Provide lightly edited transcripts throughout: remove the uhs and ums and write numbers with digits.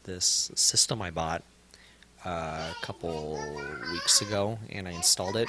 this system I bought a couple weeks ago, and I installed it.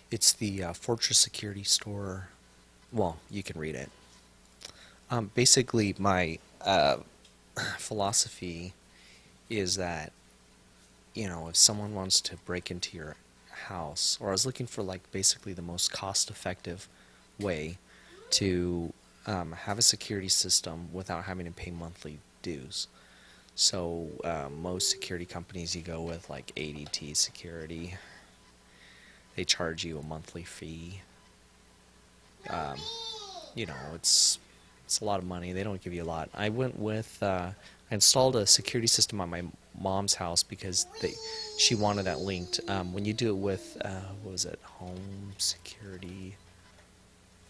It's the Fortress Security Store. Well, you can read it. Basically, my philosophy is that, if someone wants to break into your house, or I was looking for like basically the most cost-effective way to have a security system without having to pay monthly dues. So most security companies you go with, like ADT Security, they charge you a monthly fee. Um, it's a lot of money. They don't give you a lot. I went with I installed a security system on my mom's house because she wanted that linked. When you do it with what was it, home security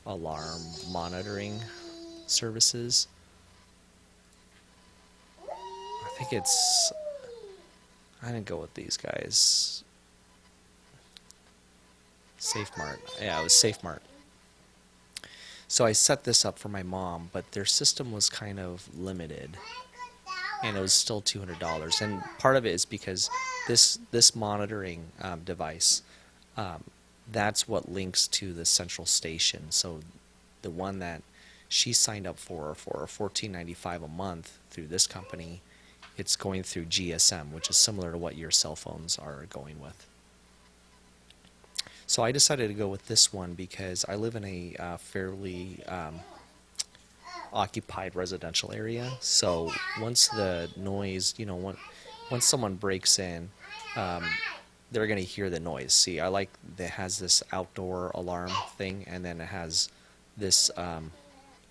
alarm monitoring services, I think I didn't go with these guys. SafeMart. Yeah, it was SafeMart. So I set this up for my mom, but their system was kind of limited, and it was still $200. And part of it is because this monitoring device, um, that's what links to the central station. So the one that she signed up for $14.95 a month through this company, it's going through GSM, which is similar to what your cell phones are going with. So I decided to go with this one because I live in a fairly occupied residential area. So once the noise, once someone breaks in, um, they're going to hear the noise. See, I like that it has this outdoor alarm thing, and then it has this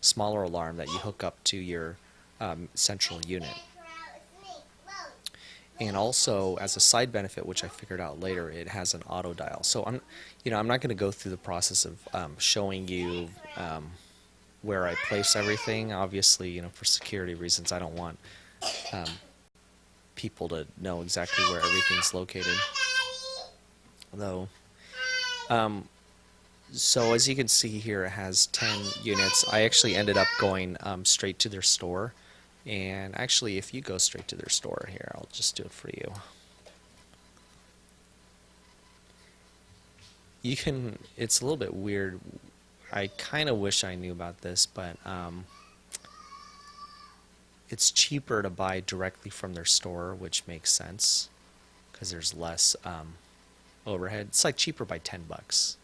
smaller alarm that you hook up to your central unit. And also, as a side benefit, which I figured out later, it has an auto dial. So I'm not going to go through the process of showing you where I place everything. Obviously, for security reasons, I don't want um, people to know exactly where everything's located. Though, so as you can see here, it has 10 units. I actually ended up going straight to their store. And actually, if you go straight to their store here, I'll just do it for you. It's a little bit weird. I kind of wish I knew about this, but it's cheaper to buy directly from their store, which makes sense because there's less overhead. It's like cheaper by $10.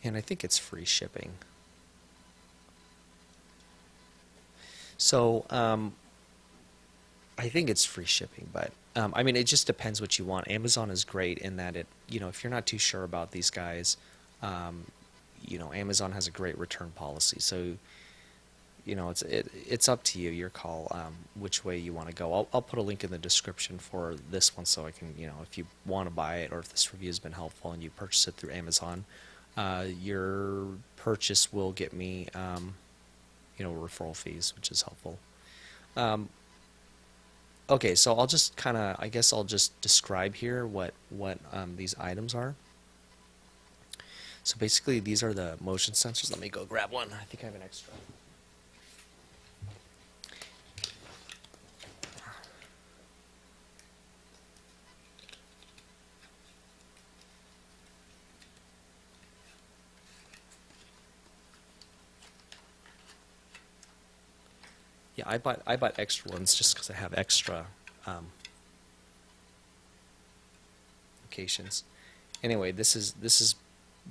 And I think it's free shipping. So I think it's free shipping, but I mean, it just depends what you want. Amazon is great in that if you're not too sure about these guys, Amazon has a great return policy. So, it's up to you, your call, which way you want to go. I'll put a link in the description for this one so I can, if you want to buy it or if this review has been helpful and you purchase it through Amazon, your purchase will get me, referral fees, which is helpful. Okay, so I guess I'll just describe here what these items are. So basically, these are the motion sensors. Let me go grab one. I think I have an extra. Yeah, I bought extra ones just because I have extra locations. Anyway, this is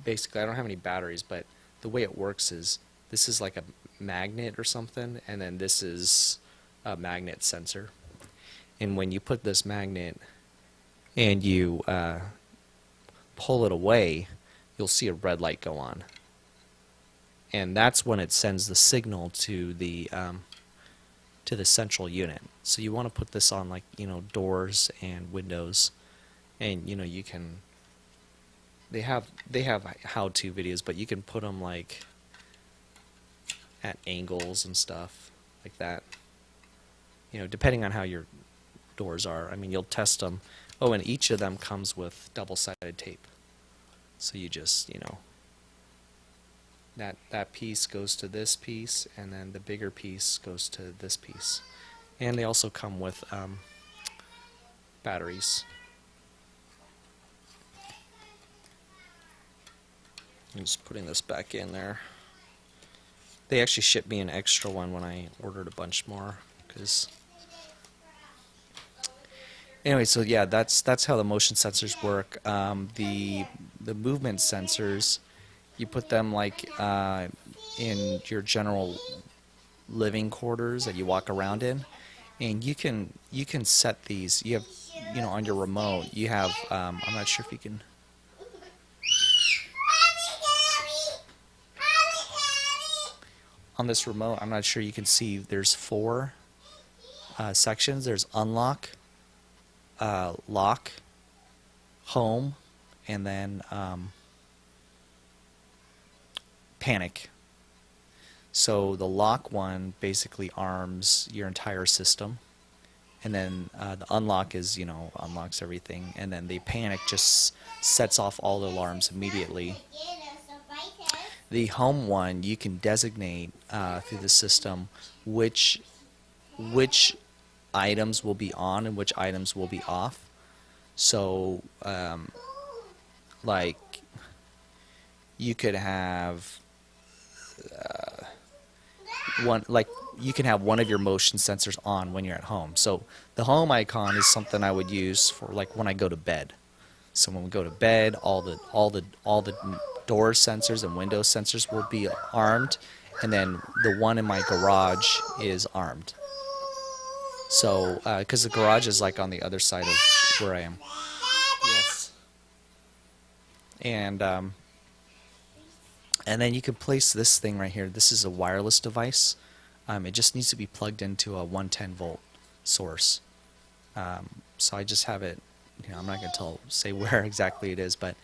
basically, I don't have any batteries, but the way it works is this is like a magnet or something, and then this is a magnet sensor. And when you put this magnet and you pull it away, you'll see a red light go on. And that's when it sends the signal to the central unit. So you want to put this on, like, doors and windows, and you can. They have how-to videos, but you can put them like at angles and stuff like that. Depending on how your doors are. I mean, you'll test them. Oh, and each of them comes with double-sided tape. So you just, That piece goes to this piece, and then the bigger piece goes to this piece. And they also come with batteries. I'm just putting this back in there. They actually shipped me an extra one when I ordered a bunch more, because anyway, so yeah, that's how the motion sensors work. The movement sensors, you put them like in your general living quarters that you walk around in, and you can set these. You have, on your remote, you have. I'm not sure if you can. On this remote, I'm not sure you can see. There's 4 sections. There's unlock, lock, home, and then panic. So the lock one basically arms your entire system, and then the unlock is, unlocks everything, and then the panic just sets off all the alarms immediately. The home one, you can designate through the system which items will be on and which items will be off. So, like, you could have you can have one of your motion sensors on when you're at home. So the home icon is something I would use for like when I go to bed. So when we go to bed, all the door sensors and window sensors will be armed, and then the one in my garage is armed. So because the garage is like on the other side of where I am. Yes. And then you can place this thing right here. This is a wireless device. It just needs to be plugged into a 110 volt source. So I just have it, I'm not going to say where exactly it is, but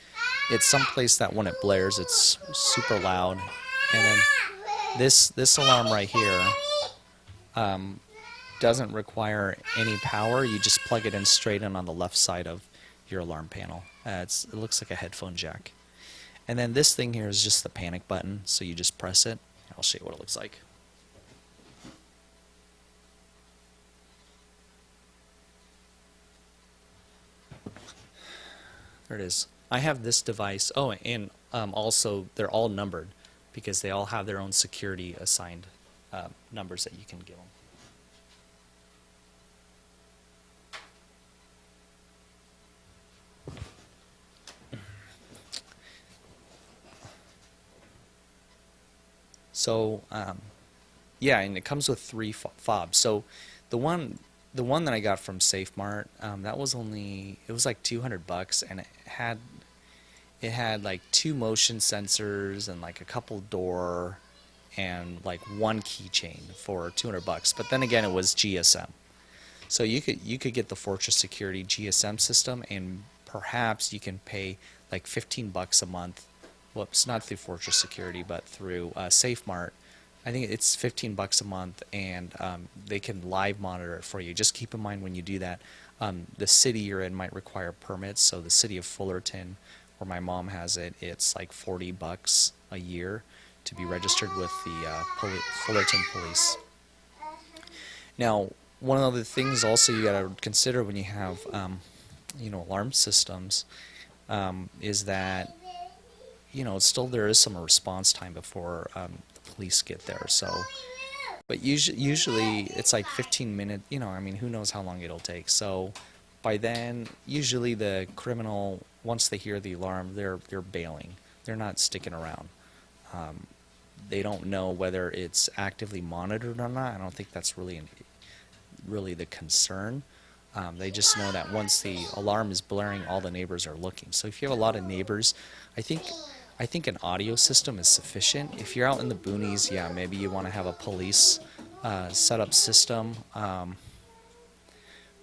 it's someplace that when it blares, it's super loud. And then this alarm right here doesn't require any power. You just plug it in straight in on the left side of your alarm panel. It looks like a headphone jack. And then this thing here is just the panic button, so you just press it. I'll show you what it looks like. There it is. I have this device. Oh, and also they're all numbered because they all have their own security assigned numbers that you can give them. So, yeah, and it comes with 3 fobs. So, the one that I got from SafeMart, that was it was like $200, and it had like 2 motion sensors and like a couple door and like 1 keychain for $200. But then again, it was GSM. So you could get the Fortress Security GSM system, and perhaps you can pay like $15 a month. Whoops, not through Fortress Security, but through SafeMart. I think it's $15 a month, and they can live monitor it for you. Just keep in mind when you do that, the city you're in might require permits. So the city of Fullerton, where my mom has it, it's like $40 a year to be registered with the Fullerton Police. Now, one of the things also you got to consider when you have, alarm systems, is that still there is some response time before the police get there. So, but usually it's like 15 minutes. Who knows how long it'll take. So, by then, usually the criminal, once they hear the alarm, they're bailing. They're not sticking around. They don't know whether it's actively monitored or not. I don't think that's really the concern. They just know that once the alarm is blaring, all the neighbors are looking. So if you have a lot of neighbors, I think an audio system is sufficient. If you're out in the boonies, yeah, maybe you want to have a police setup system.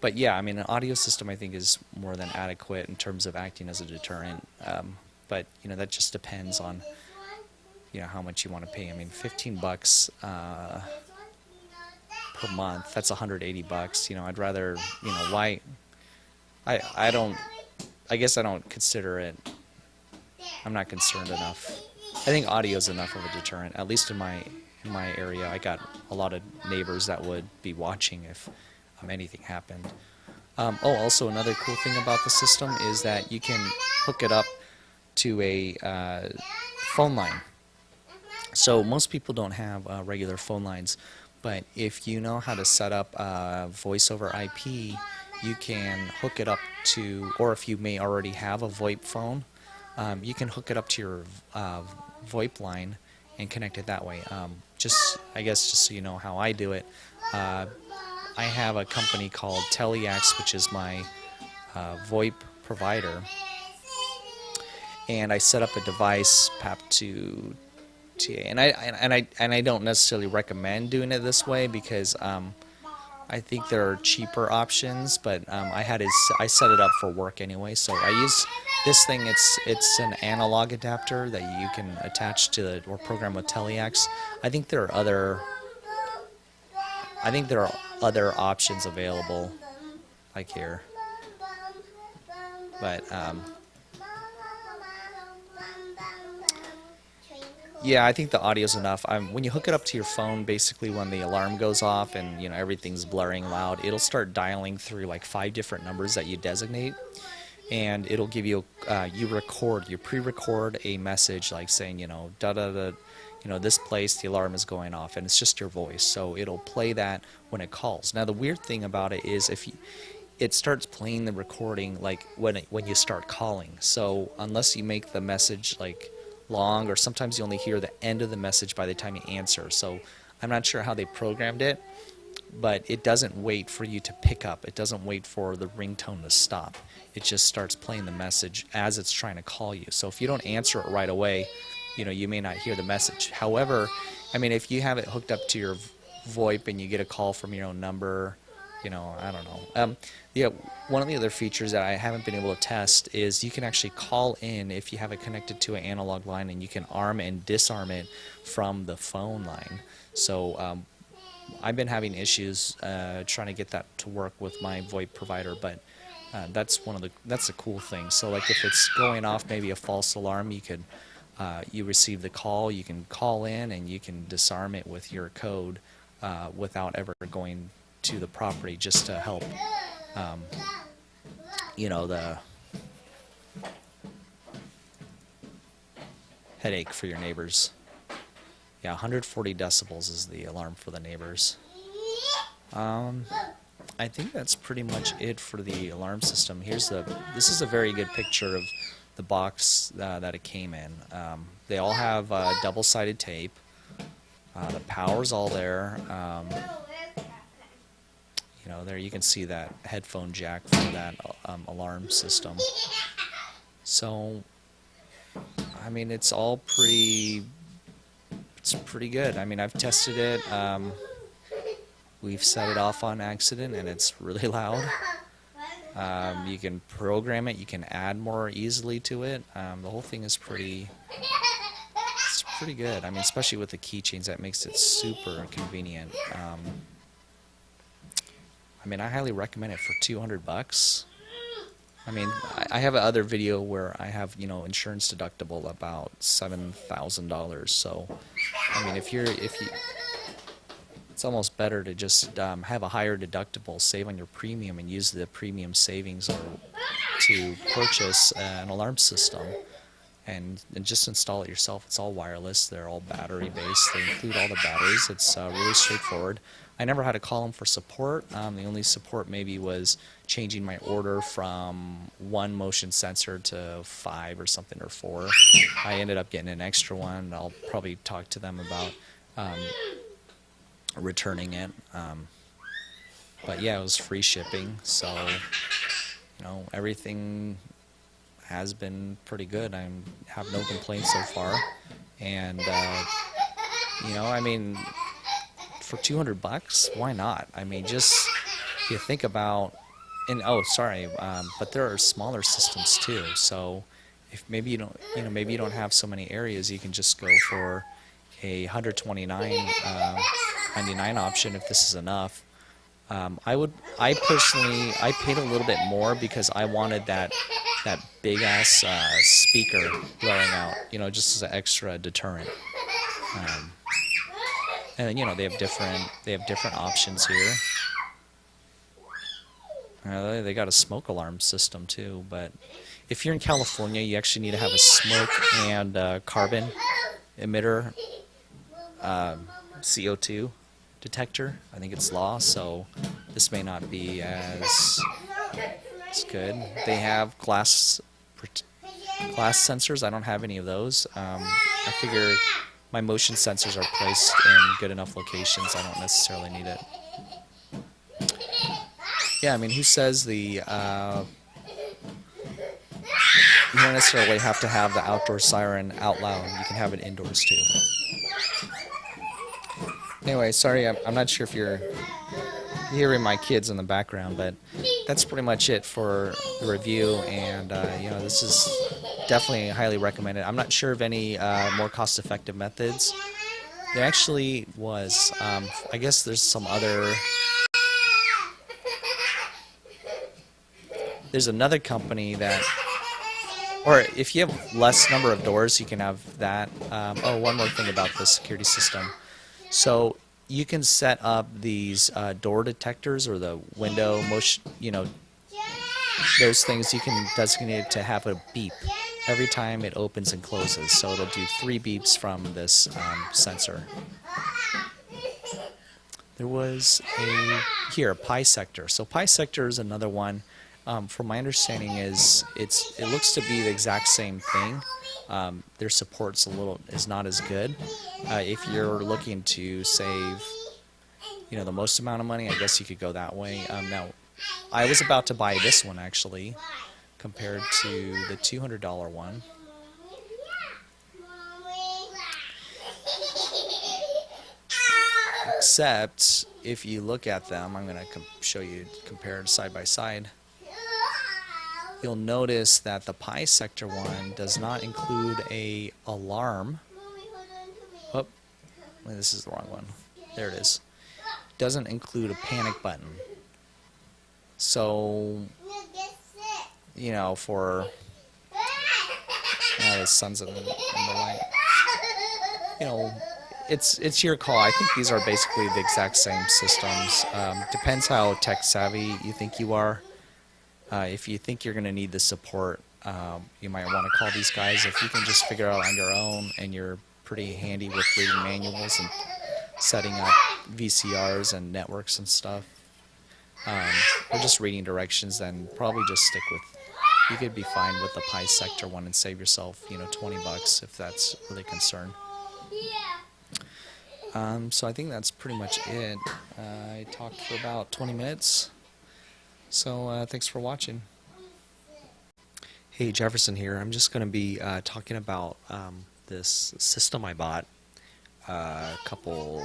But yeah, an audio system I think is more than adequate in terms of acting as a deterrent. But that just depends on how much you want to pay. $15 per month, that's $180. I'd rather, why? I guess I don't consider it. I'm not concerned enough. think audio is enough of a deterrent. At least in my area, I got a lot of neighbors that would be watching if anything happened. Also another cool thing about the system is that you can hook it up to a phone line. So most people don't have regular phone lines, but if you know how to set up voice over IP, you can hook it up to, or if you may already have a VoIP phone, you can hook it up to your VoIP line and connect it that way. I guess just so you know how I do it, I have a company called Telex, which is my VoIP provider, and I set up a device PAP to TA, and I don't necessarily recommend doing it this way because I think there are cheaper options, but I set it up for work anyway. So I use this thing. It's an analog adapter that you can attach to or program with Telex. I think there are other options available, like here, but yeah, I think the audio's enough. When you hook it up to your phone, basically when the alarm goes off and everything's blaring loud, it'll start dialing through like 5 different numbers that you designate, and it'll give you you pre-record a message like saying da da da, this place the alarm is going off, and it's just your voice, so it'll play that when it calls. Now the weird thing about it is it starts playing the recording like when you start calling. So unless you make the message like long, or sometimes you only hear the end of the message by the time you answer. So I'm not sure how they programmed it, but it doesn't wait for you to pick up. It doesn't wait for the ringtone to stop. It just starts playing the message as it's trying to call you. So if you don't answer it right away, you may not hear the message. However, I mean, if you have it hooked up to your VoIP and you get a call from your own number, I don't know. Yeah, one of the other features that I haven't been able to test is you can actually call in if you have it connected to an analog line, and you can arm and disarm it from the phone line. So I've been having issues trying to get that to work with my VoIP provider, but that's a cool thing. So like if it's going off maybe a false alarm, you receive the call, you can call in and you can disarm it with your code without ever going to the property, just to help the headache for your neighbors. Yeah, 140 decibels is the alarm for the neighbors. I think that's pretty much it for the alarm system. This is a very good picture of the box that it came in. They all have double-sided tape. The power's all there. There you can see that headphone jack for that alarm system. So, I mean, it's pretty good. I mean, I've tested it. We've set it off on accident, and it's really loud. You can program it. You can add more easily to it. The whole thing is pretty good. I mean, especially with the keychains, that makes it super convenient. I mean, I highly recommend it for $200. I mean, I have another video where I have, insurance deductible about $7,000. So, I mean, it's almost better to just have a higher deductible, save on your premium, and use the premium savings to purchase an alarm system, and just install it yourself. It's all wireless. They're all battery based. They include all the batteries. It's really straightforward. I never had to call them for support. The only support maybe was changing my order from 1 motion sensor to 5 or something, or 4. I ended up getting an extra one. I'll probably talk to them about returning it. But yeah, it was free shipping, so everything has been pretty good. I have no complaints so far, and I mean, for $200, why not? I mean, just if you think about, but there are smaller systems too. So if maybe you don't have so many areas, you can just go for a $129.99 option if this is enough. I personally paid a little bit more because I wanted that that big ass speaker blaring out, just as an extra deterrent. Um, and they have different options here. They got a smoke alarm system too, but if you're in California, you actually need to have a smoke and carbon emitter, CO2 detector. I think it's law, so this may not be as good. They have glass sensors. I don't have any of those. I figure my motion sensors are placed in good enough locations. I don't necessarily need it. Yeah, I mean, who says you don't necessarily have to have the outdoor siren out loud. You can have it indoors too. Anyway, sorry, I'm not sure if you're hearing my kids in the background, but that's pretty much it for the review. And this is definitely highly recommended. I'm not sure of any more cost-effective methods. There actually was. I guess there's some other. There's another company that, or if you have less number of doors, you can have that. One more thing about the security system. So you can set up these door detectors or the window motion, those things you can designate to have a beep every time it opens and closes. So it'll do 3 beeps from this sensor. There was a Pi sector. So Pi sector is another one. From my understanding, it looks to be the exact same thing. Their support's is not as good. If you're looking to save, the most amount of money, I guess you could go that way. Now, I was about to buy this one actually, compared to the $200 one. Except if you look at them, I'm going to show you compared side by side. You'll notice that the Pi sector one does not include a alarm. Oh, this is the wrong one. There it is. Doesn't include a panic button. So, for the sun's in the light. It's your call. I think these are basically the exact same systems. Depends how tech savvy you think you are. If you think you're going to need the support, you might want to call these guys. If you can just figure it out on your own and you're pretty handy with reading manuals and setting up VCRs and networks and stuff, or just reading directions, then probably just stick with. You could be fine with the Pi sector one and save yourself, $20 if that's really a concern. So I think that's pretty much it. I talked for about 20 minutes. So thanks for watching. Hey, Jefferson here. I'm just going to be talking about this system I bought a couple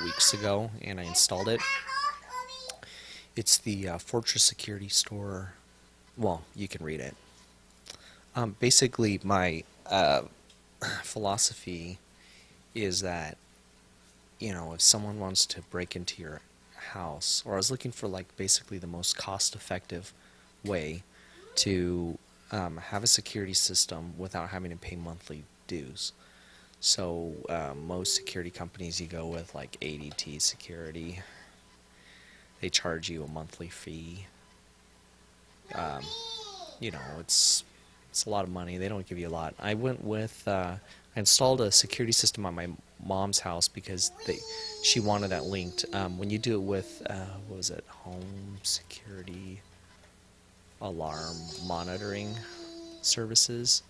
weeks ago, and I installed it. It's the Fortress Security Store. Well, you can read it. Basically, my philosophy is that, if someone wants to break into your house, or I was looking for basically the most cost-effective way to have a security system without having to pay monthly dues. So most security companies you go with, like ADT Security, they charge you a monthly fee. It's a lot of money. They don't give you a lot. I went with I installed a security system on my mom's house because she wanted that linked. When you do it with what was it, home security alarm monitoring services,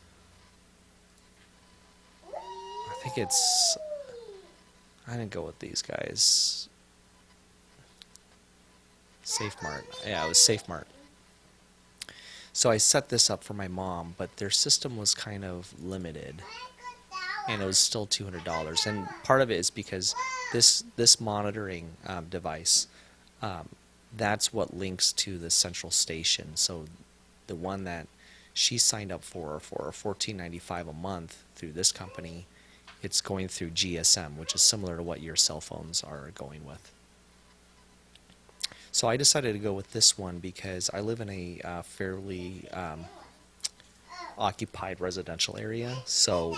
I didn't go with these guys. SafeMart. Yeah, it was SafeMart. So I set this up for my mom, but their system was kind of limited, and it was still $200. And part of it is because this monitoring device, that's what links to the central station. So the one that she signed up for $14.95 a month through this company, it's going through GSM, which is similar to what your cell phones are going with. So I decided to go with this one because I live in a fairly occupied residential area. So